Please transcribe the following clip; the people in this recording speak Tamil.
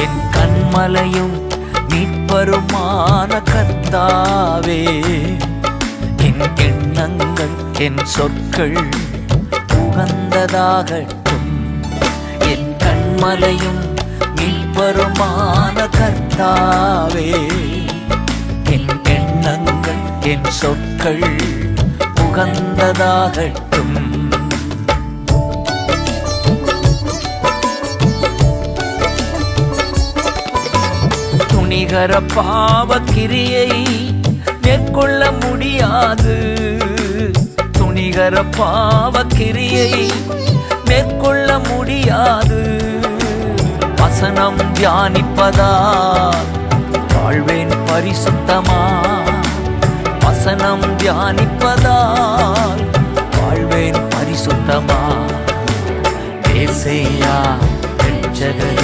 என் கண்மலையும் மீட்பருமான கர்த்தாவே, என் எண்ணங்கள் என் சொற்கள் உகந்ததாகட்டும். என் கண்மலையும் மீட்பருமான கர்த்தாவே, என் எண்ணங்கள் என் சொற்கள் உகந்ததாகட்டும். துணிகர பாவக்கிரியை மேற்கொள்ள முடியாது. துணிகர பாவக்கிரியை மேற்கொள்ள முடியாது. வசனம் தியானிப்பதால் வாழ்வேன் பரிசுத்தமா. வசனம் தியானிப்பதால் வாழ்வேன் பரிசுத்தமா. ஏசையா இரட்சகரே,